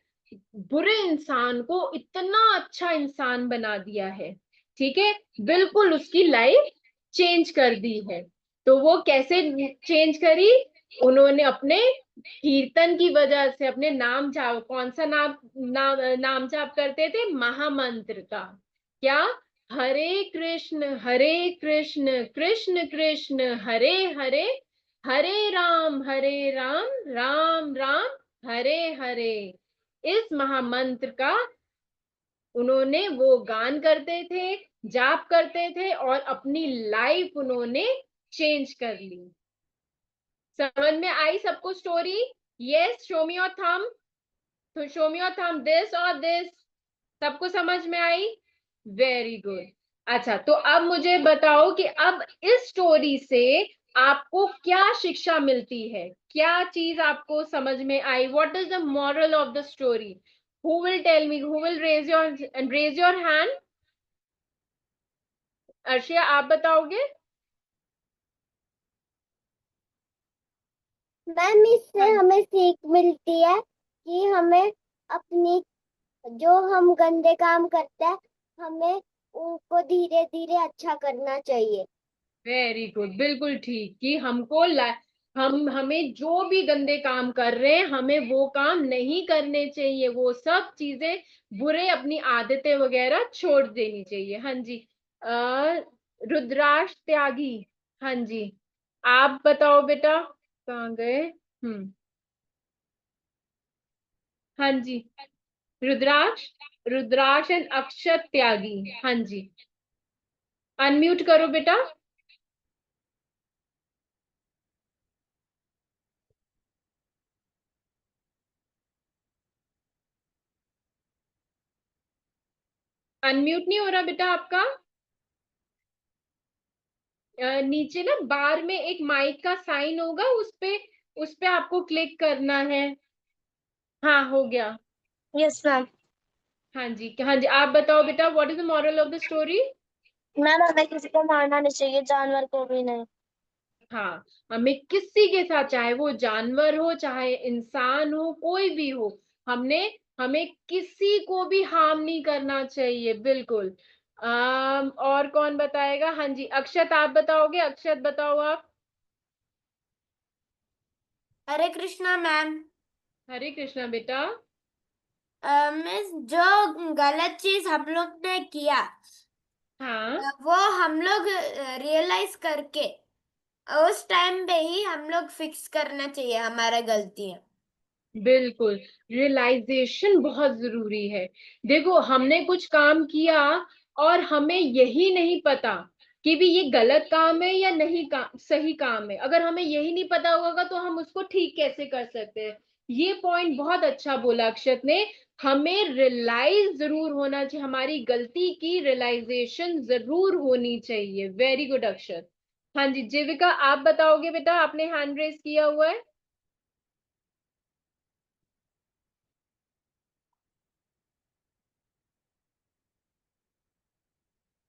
बुरे इंसान को इतना अच्छा इंसान बना दिया है, ठीक है, बिल्कुल उसकी लाइफ चेंज कर दी है। तो वो कैसे चेंज करी? उन्होंने अपने कीर्तन की वजह से, अपने नाम जाप, कौन सा नाम जाप करते थे? महामंत्र का। क्या? हरे कृष्ण कृष्ण कृष्ण हरे हरे, हरे राम राम राम हरे हरे। इस महामंत्र का उन्होंने वो गान करते थे, जाप करते थे, और अपनी लाइफ उन्होंने चेंज कर ली। समझ में आई सबको story? Yes, show me your thumb. तो show me your thumb, this और दिस। सबको समझ में आई? Very good. अच्छा, तो अब मुझे बताओ कि अब इस स्टोरी से आपको क्या शिक्षा मिलती है, क्या चीज आपको समझ में आई? What is the moral of the story? Who will tell me, who will raise your hand? Arshia आप बताओगे? मैम इससे हाँ, हमें सीख मिलती है कि हमें अपनी जो हम गंदे काम करते हैं हमें उनको धीरे धीरे अच्छा करना चाहिए। वेरी गुड, बिल्कुल ठीक, कि हमें जो भी गंदे काम कर रहे हैं हमें वो काम नहीं करने चाहिए, वो सब चीजें बुरे अपनी आदतें वगैरह छोड़ देनी चाहिए। हाँ जी। रुद्राक्ष त्यागी, हाँ जी, आप बताओ बेटा, कहाँ गए? हाँ जी, रुद्राक्ष, रुद्राक्ष एंड अक्षत त्यागी, हाँ जी, अनम्यूट करो बेटा। अनम्यूट नहीं हो रहा बेटा आपका। नीचे ना बार में एक माइक का साइन होगा, उस पे आपको क्लिक करना है। हाँ, हो गया। Yes ma'am. हाँ जी, हाँ जी, आप बताओ बेटा, what is the moral of the story? Ma'am हमें किसी को मारना नहीं चाहिए, जानवर को भी नहीं। हाँ, हमें किसी के साथ, चाहे वो जानवर हो चाहे इंसान हो, कोई भी हो, हमने हमें किसी को भी हार्म नहीं करना चाहिए, बिल्कुल। और कौन बताएगा? हाँ जी, अक्षत आप बताओगे, अक्षत बताओ आप। हरे कृष्णा मैम। हरे कृष्णा बेटा। मिस जो गलत चीज हम लोग ने किया हाँ, वो हम लोग रियलाइज करके उस टाइम पे ही हम लोग फिक्स करना चाहिए हमारा गलतियां। बिल्कुल, रियलाइजेशन बहुत जरूरी है। देखो हमने कुछ काम किया और हमें यही नहीं पता कि भी ये गलत काम है या नहीं, सही काम है, अगर हमें यही नहीं पता होगा तो हम उसको ठीक कैसे कर सकते हैं? ये पॉइंट बहुत अच्छा बोला अक्षत ने। हमें रियलाइज जरूर होना चाहिए, हमारी गलती की रियलाइजेशन जरूर होनी चाहिए। वेरी गुड अक्षत। हाँ जी, जीविका आप बताओगे बेटा, आपने हैंड रेस किया हुआ है।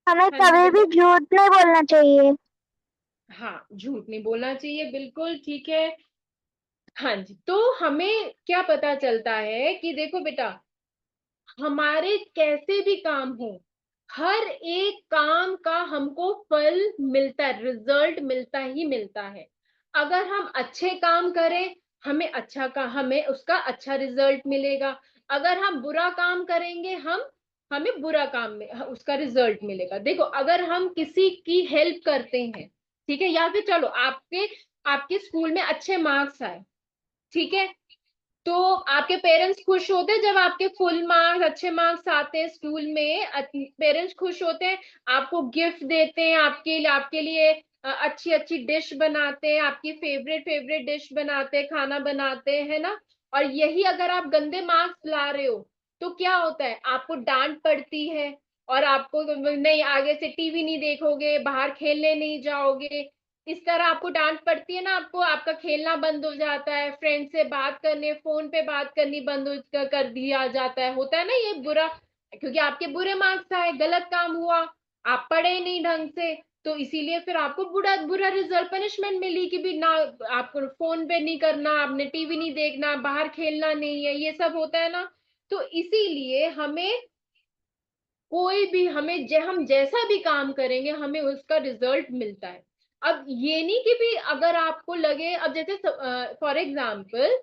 हमें हाँ जी कभी भी बेटा। झूठ नहीं बोलना चाहिए। हाँ, झूठ नहीं बोलना चाहिए, बिल्कुल ठीक है। हाँ जी, तो हमें क्या पता चलता है कि देखो बेटा, हमारे कैसे भी काम हो, हर एक काम का हमको फल मिलता है, रिजल्ट मिलता ही मिलता है। अगर हम अच्छे काम करें, हमें उसका अच्छा रिजल्ट मिलेगा। अगर हम बुरा काम करेंगे, हमें बुरा काम में उसका रिजल्ट मिलेगा। देखो, अगर हम किसी की हेल्प करते हैं, ठीक है, या फिर चलो आपके आपके स्कूल में अच्छे मार्क्स आए, ठीक है, तो आपके पेरेंट्स खुश होते हैं जब आपके फुल मार्क्स, अच्छे मार्क्स आते हैं स्कूल में, पेरेंट्स खुश होते हैं, आपको गिफ्ट देते हैं, आपके लिए अच्छी अच्छी डिश बनाते हैं, आपकी फेवरेट फेवरेट डिश बनाते हैं, खाना बनाते हैं, है ना। और यही अगर आप गंदे मार्क्स ला रहे हो, तो क्या होता है, आपको डांट पड़ती है, और आपको नहीं, आगे से टीवी नहीं देखोगे, बाहर खेलने नहीं जाओगे, इस तरह आपको डांट पड़ती है ना, आपको आपका खेलना बंद हो जाता है, फ्रेंड से बात करने, फोन पे बात करनी बंद कर दिया जाता है, होता है ना ये बुरा, क्योंकि आपके बुरे मार्क्स आए, गलत काम हुआ, आप पढ़े नहीं ढंग से, तो इसीलिए फिर आपको बुरा बुरा रिजल्ट, पनिशमेंट मिली कि भी ना, आपको फोन पे नहीं करना, आपने टीवी नहीं देखना, बाहर खेलना नहीं है, ये सब होता है ना। तो इसीलिए हमें कोई भी हम जैसा भी काम करेंगे, हमें उसका रिजल्ट मिलता है। अब ये नहीं कि भी अगर आपको लगे, अब जैसे फॉर एग्जाम्पल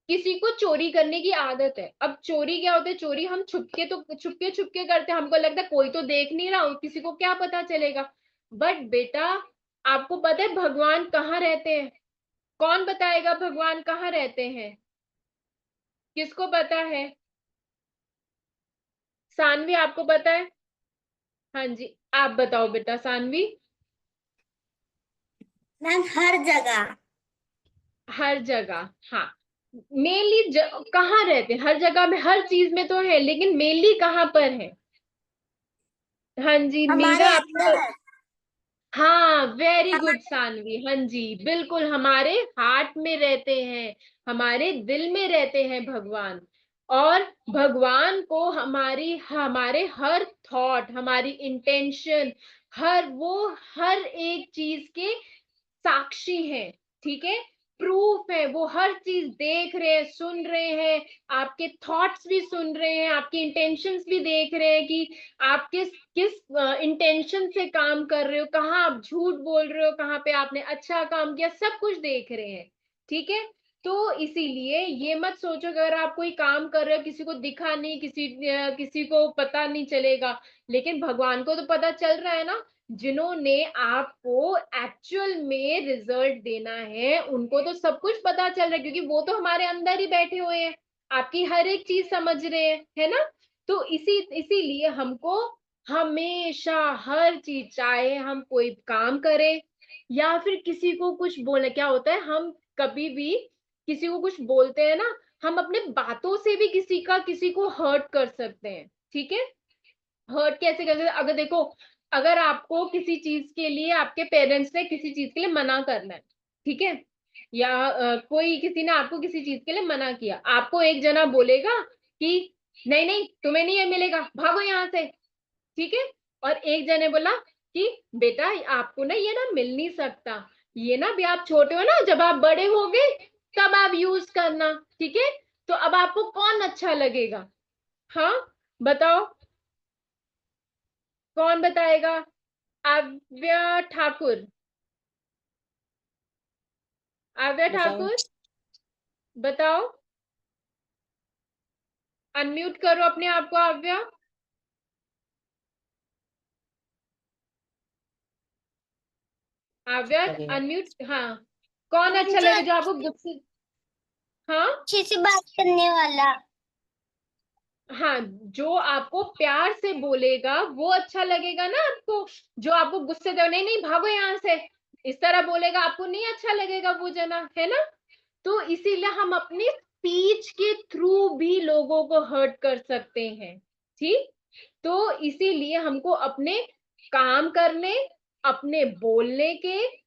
किसी को चोरी करने की आदत है, अब चोरी क्या होता है, चोरी हम छुपके छुपके करते हैं, हमको लगता है कोई तो देख नहीं रहा, किसी को क्या पता चलेगा। बट बेटा, आपको पता है भगवान कहाँ रहते हैं? कौन बताएगा भगवान कहाँ रहते हैं? किसको पता है? सानवी, आपको पता है? हाँ जी, आप बताओ बेटा सानवी। मैम हर जगह। हर जगह, हाँ। मेनली कहाँ रहते हैं? हर जगह में, हर चीज में तो है, लेकिन मेनली कहाँ पर है? हाँ जी, मीरा हमारे आपको, अंदर। हाँ, वेरी गुड हमारे सानवी, हाँ जी, बिल्कुल, हमारे हार्ट में रहते हैं, हमारे दिल में रहते हैं भगवान। और भगवान को हमारे हर थॉट, हमारी इंटेंशन, हर एक चीज के साक्षी हैं, ठीक है, प्रूफ है, वो हर चीज देख रहे हैं, सुन रहे हैं, आपके थॉट्स भी सुन रहे हैं, आपके इंटेंशंस भी देख रहे हैं कि आप किस किस इंटेंशन से काम कर रहे हो, कहाँ आप झूठ बोल रहे हो, कहाँ पे आपने अच्छा काम किया, सब कुछ देख रहे हैं, ठीक है। तो इसीलिए ये मत सोचो कि अगर आप कोई काम कर रहे हो, किसी को दिखा नहीं, किसी को पता नहीं चलेगा, लेकिन भगवान को तो पता चल रहा है ना। जिन्होंने आपको एक्चुअल में रिजल्ट देना है, उनको तो सब कुछ पता चल रहा है, क्योंकि वो तो हमारे अंदर ही बैठे हुए हैं, आपकी हर एक चीज समझ रहे हैं, है ना। तो इसीलिए हमको हमेशा हर चीज, चाहे हम कोई काम करें या फिर किसी को कुछ बोले, क्या होता है, हम कभी भी किसी को कुछ बोलते हैं ना, हम अपने बातों से भी किसी को हर्ट कर सकते हैं, ठीक है। हर्ट कैसे कर सकते हैं? अगर देखो, अगर आपको किसी चीज के लिए आपके पेरेंट्स ने किसी चीज के लिए मना करना है, ठीक है, या कोई किसी ने आपको किसी चीज के लिए मना किया, आपको एक जना बोलेगा कि नहीं नहीं, तुम्हें नहीं ये मिलेगा, भागो यहाँ से, ठीक है। और एक जने बोला कि बेटा, आपको ना ये ना मिल नहीं सकता, ये ना, अभी आप छोटे हो ना, जब आप बड़े होगे तब आप यूज करना, ठीक है। तो अब आपको कौन अच्छा लगेगा? हाँ, बताओ, कौन बताएगा? आव्या ठाकुर, आव्या बताओ। ठाकुर, बताओ, अनम्यूट करो अपने आप को, आव्या। आव्या, लगेगा। अनम्यूट, हाँ। कौन मैम अच्छा जो लगे जो आपको गुस्से, हाँ, अच्छे से बात करने वाला। हाँ, जो आपको प्यार से बोलेगा वो अच्छा लगेगा ना आपको। जो आपको गुस्से दे, नहीं नहीं भागो यहाँ से, इस तरह बोलेगा, आपको नहीं अच्छा लगेगा वो जना, है ना। तो इसीलिए हम अपनी स्पीच के थ्रू भी लोगों को हर्ट कर सकते हैं, ठीक। तो इसीलिए हमको अपने काम करने, अपने बोलने के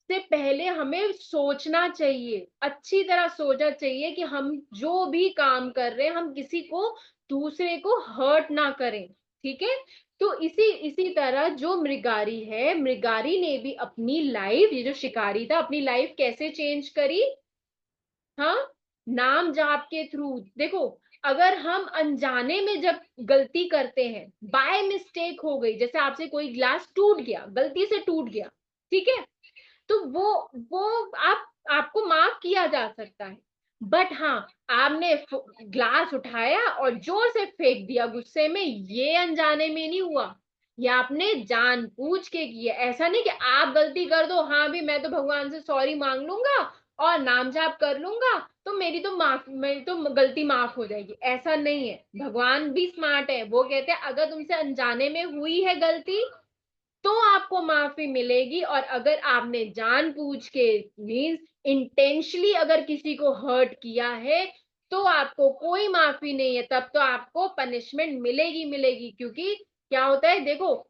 से पहले हमें सोचना चाहिए, अच्छी तरह सोचना चाहिए कि हम जो भी काम कर रहे हैं, हम किसी को, दूसरे को हर्ट ना करें, ठीक है। तो इसी तरह जो मृगारी है, मृगारी ने भी अपनी लाइफ, ये जो शिकारी था, अपनी लाइफ कैसे चेंज करी? हाँ, नाम जाप के थ्रू। देखो, अगर हम अनजाने में जब गलती करते हैं, बाय मिस्टेक हो गई, जैसे आपसे कोई ग्लास टूट गया, गलती से टूट गया, ठीक है, तो वो आपको माफ किया जा सकता है। बट हाँ, आपने ग्लास उठाया और जोर से फेंक दिया गुस्से में, ये अनजाने में नहीं हुआ, ये आपने जानबूझ के किया। ऐसा नहीं कि आप गलती कर दो, हाँ भी मैं तो भगवान से सॉरी मांग लूंगा और नाम जाप कर लूंगा, तो मेरी तो गलती माफ हो जाएगी। ऐसा नहीं है, भगवान भी स्मार्ट है, वो कहते हैं अगर तुमसे अनजाने में हुई है गलती तो आपको माफी मिलेगी, और अगर आपने जानबूझ के मीन्स इंटेंशनली अगर किसी को हर्ट किया है तो आपको कोई माफी नहीं है, तब तो आपको पनिशमेंट मिलेगी मिलेगी। क्योंकि क्या होता है, देखो,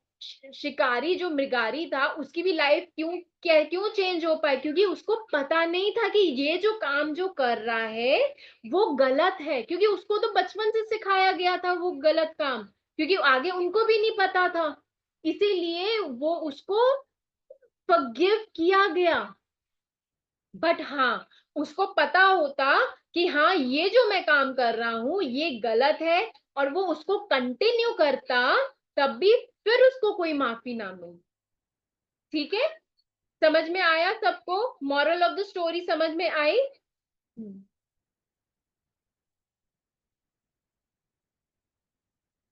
शिकारी जो मृगारी था उसकी भी लाइफ क्यों चेंज हो पाई, क्योंकि उसको पता नहीं था कि ये जो काम जो कर रहा है वो गलत है, क्योंकि उसको तो बचपन से सिखाया गया था वो गलत काम, क्योंकि आगे उनको भी नहीं पता था, इसीलिए वो उसको फॉरगिव किया गया। बट हाँ, उसको पता होता कि हाँ ये जो मैं काम कर रहा हूं ये गलत है, और वो उसको कंटिन्यू करता, तब भी फिर उसको कोई माफी ना मिली। ठीक है, समझ में आया सबको? मॉरल ऑफ द स्टोरी समझ में आई?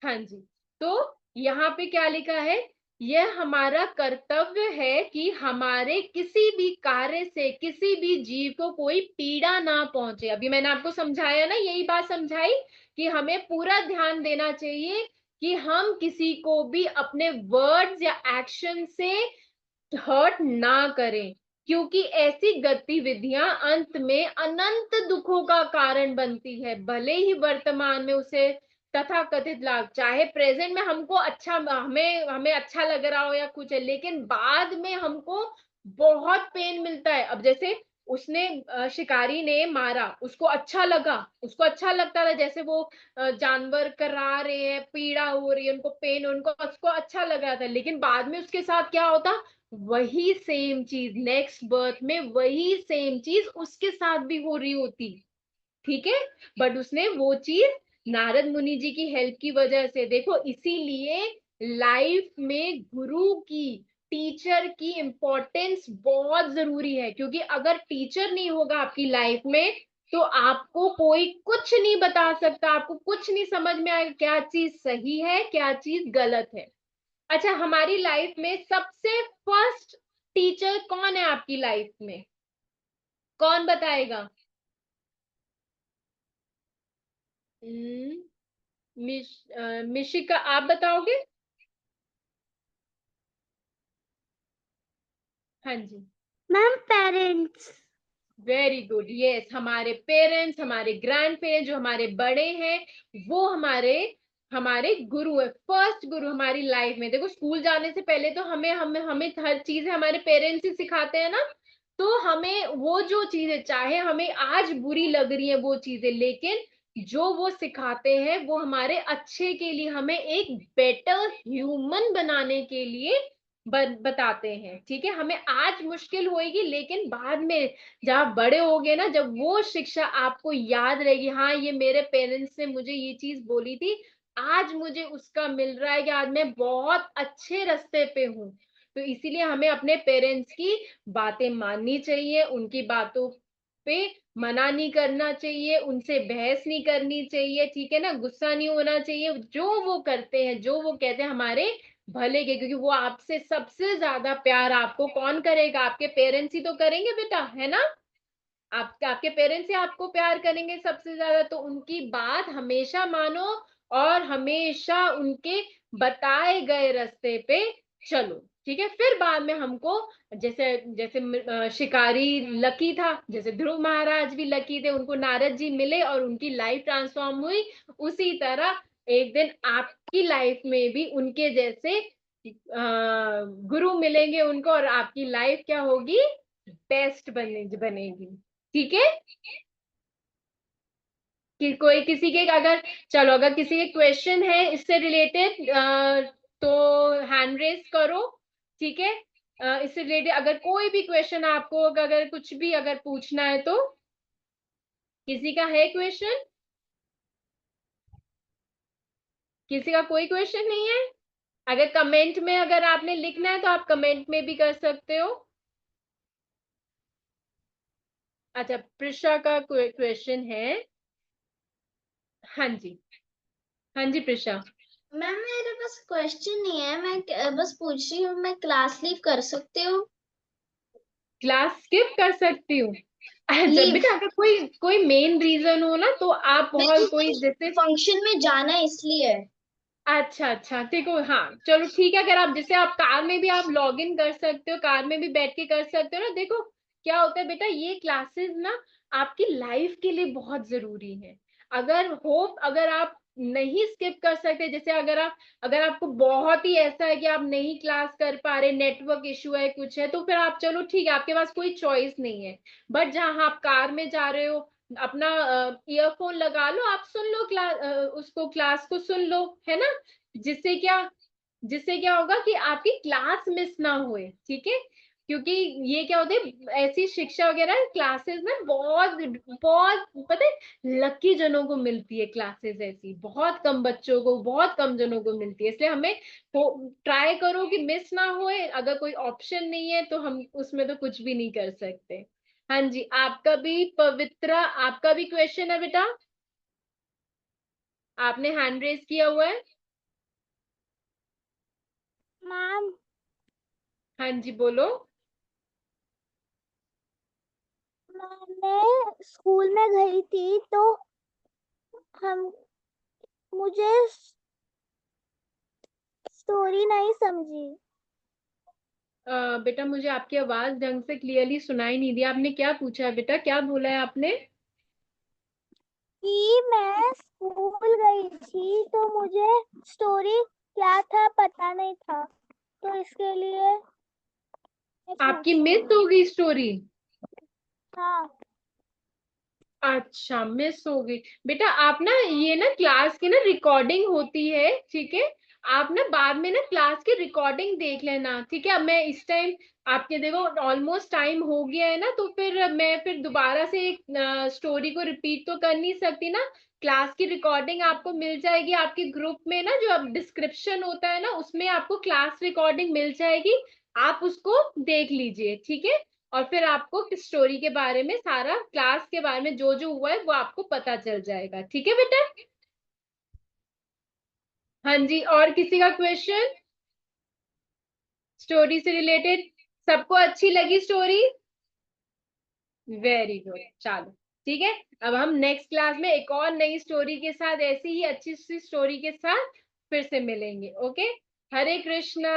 हाँ जी। तो यहाँ पे क्या लिखा है, यह हमारा कर्तव्य है कि हमारे किसी भी कार्य से किसी भी जीव को कोई पीड़ा ना पहुंचे। अभी मैंने आपको समझाया ना, यही बात समझाई कि हमें पूरा ध्यान देना चाहिए कि हम किसी को भी अपने वर्ड्स या एक्शन से हर्ट ना करें, क्योंकि ऐसी गतिविधियां अंत में अनंत दुखों का कारण बनती है। भले ही वर्तमान में उसे तथा कथित लाभ, चाहे प्रेजेंट में हमको अच्छा, हमें हमें अच्छा लग रहा हो या कुछ है, लेकिन बाद में हमको बहुत पेन मिलता है। अब जैसे उसने शिकारी ने मारा, उसको अच्छा लगा, उसको अच्छा लगता था, जैसे वो जानवर करा रहे हैं, पीड़ा हो रही है उनको, पेन, उनको उसको अच्छा लग रहा था, लेकिन बाद में उसके साथ क्या होता, वही सेम चीज नेक्स्ट बर्थ में, वही सेम चीज उसके साथ भी हो रही होती। ठीक है, बट उसने वो चीज नारद मुनि जी की हेल्प की वजह से, देखो, इसीलिए लाइफ में गुरु की, टीचर की इंपॉर्टेंस बहुत जरूरी है। क्योंकि अगर टीचर नहीं होगा आपकी लाइफ में तो आपको कोई कुछ नहीं बता सकता, आपको कुछ नहीं समझ में आएगा क्या चीज सही है क्या चीज गलत है। अच्छा, हमारी लाइफ में सबसे फर्स्ट टीचर कौन है आपकी लाइफ में? कौन बताएगा? हम्म, मिशिका, आप बताओगे? हाँ जी। Ma'am parents. Very good, yes, हमारे पेरेंट्स, हमारे ग्रैंड पेरेंट्स, जो हमारे बड़े हैं, वो हमारे हमारे गुरु है, फर्स्ट गुरु हमारी लाइफ में। देखो, स्कूल जाने से पहले तो हमें हमें हमें हर चीज हमारे पेरेंट्स ही सिखाते हैं ना, तो हमें वो जो चीजें, चाहे हमें आज बुरी लग रही है वो चीजें, लेकिन जो वो सिखाते हैं वो हमारे अच्छे के लिए, हमें एक बेटर ह्यूमन बनाने के लिए बताते हैं। ठीक है, हमें आज मुश्किल होएगी, लेकिन बाद में जब आप बड़े होगे ना, जब वो शिक्षा आपको याद रहेगी, हाँ ये मेरे पेरेंट्स ने मुझे ये चीज बोली थी, आज मुझे उसका मिल रहा है कि आज मैं बहुत अच्छे रास्ते पे हूँ। तो इसीलिए हमें अपने पेरेंट्स की बातें माननी चाहिए, उनकी बातों पे मना नहीं करना चाहिए, उनसे बहस नहीं करनी चाहिए, ठीक है ना, गुस्सा नहीं होना चाहिए। जो वो करते हैं, जो वो कहते हैं, हमारे भले के, क्योंकि वो आपसे सबसे ज्यादा प्यार आपको कौन करेगा? आपके पेरेंट्स ही तो करेंगे बेटा, है ना? आपके पेरेंट्स ही आपको प्यार करेंगे सबसे ज्यादा, तो उनकी बात हमेशा मानो और हमेशा उनके बताए गए रास्ते पे चलो। ठीक है, फिर बाद में हमको, जैसे जैसे शिकारी लकी था, जैसे ध्रुव महाराज भी लकी थे, उनको नारद जी मिले और उनकी लाइफ ट्रांसफॉर्म हुई, उसी तरह एक दिन आपकी लाइफ में भी उनके जैसे गुरु मिलेंगे उनको, और आपकी लाइफ क्या होगी, बेस्ट बनेगी। ठीक है, कि कोई किसी के अगर, चलो, अगर किसी के क्वेश्चन है इससे रिलेटेड, तो हैंड रेस करो। ठीक है, इससे रिलेटेड अगर कोई भी क्वेश्चन आपको, अगर कुछ भी अगर पूछना है तो किसी का है क्वेश्चन? किसी का कोई क्वेश्चन नहीं है? अगर कमेंट में अगर आपने लिखना है तो आप कमेंट में भी कर सकते हो। अच्छा, प्रिशा का क्वेश्चन है। हाँ जी, हाँ जी प्रिशा। मैम मेरे पास क्वेश्चन नहीं है, मैं बस पूछ रही हूँ, मैं क्लास लीव कर सकती हूँ? क्लास स्किप कर सकती हूँ? अच्छा लीव बेटा, अगर कोई कोई मेन रीजन हो ना तो आप बहुत कोई जैसे फंक्शन में जाना है इसलिए। अच्छा अच्छा ठीक हो, हाँ चलो ठीक है। अगर आप जैसे आप कार में भी आप लॉग इन कर सकते हो, कार में भी बैठ के कर सकते हो ना। देखो क्या होता है बेटा, ये क्लासेस ना आपकी लाइफ के लिए बहुत जरूरी है। अगर आप नहीं स्किप कर सकते, जैसे अगर आपको बहुत ही ऐसा है कि आप नहीं क्लास कर पा रहे, नेटवर्क इशू है, कुछ है, तो फिर आप चलो ठीक है, आपके पास कोई चॉइस नहीं है। बट जहां आप कार में जा रहे हो, अपना ईयरफोन लगा लो, आप सुन लो उसको क्लास को सुन लो, है ना। जिससे क्या जिससे क्या होगा कि आपकी क्लास मिस ना होए, ठीक है। क्योंकि ये क्या होता है, ऐसी शिक्षा वगैरह क्लासेस में बहुत बहुत पता है, लकी जनों को मिलती है क्लासेस, ऐसी बहुत कम बच्चों को, बहुत कम जनों को मिलती है। इसलिए हमें ट्राई करो कि मिस ना होए। अगर कोई ऑप्शन नहीं है तो हम उसमें तो कुछ भी नहीं कर सकते। हाँ जी, आपका भी पवित्रा, आपका भी क्वेश्चन है बेटा, आपने हैंड रेज किया हुआ है। मैम हाँ जी बोलो। मैं स्कूल में गई थी तो हम मुझे स्टोरी नहीं समझी। बेटा मुझे आपकी आवाज ढंग से क्लियरली सुनाई नहीं दिया। आपने क्या पूछा है बेटा, क्या बोला है आपने? कि मैं स्कूल गई थी तो मुझे स्टोरी क्या था पता नहीं था, तो इसके लिए मैं आपकी पूछ मिस रही हो हूँ। गई स्टोरी? हाँ अच्छा, मिस हो गई बेटा। आप ना ये ना क्लास की ना रिकॉर्डिंग होती है, ठीक है। आप ना बाद में ना क्लास की रिकॉर्डिंग देख लेना, ठीक है। अब मैं इस टाइम आपके देखो ऑलमोस्ट टाइम हो गया है ना, तो फिर मैं फिर दोबारा से एक स्टोरी को रिपीट तो कर नहीं सकती ना। क्लास की रिकॉर्डिंग आपको मिल जाएगी आपके ग्रुप में ना, जो अब डिस्क्रिप्शन होता है ना, उसमें आपको क्लास रिकॉर्डिंग मिल जाएगी। आप उसको देख लीजिए, ठीक है। और फिर आपको स्टोरी के बारे में, सारा क्लास के बारे में जो जो हुआ है वो आपको पता चल जाएगा, ठीक है बेटा। हाँ जी, और किसी का क्वेश्चन स्टोरी से रिलेटेड? सबको अच्छी लगी स्टोरी? वेरी गुड, चलो ठीक है। अब हम नेक्स्ट क्लास में एक और नई स्टोरी के साथ, ऐसी ही अच्छी सी स्टोरी के साथ फिर से मिलेंगे। ओके, हरे कृष्णा।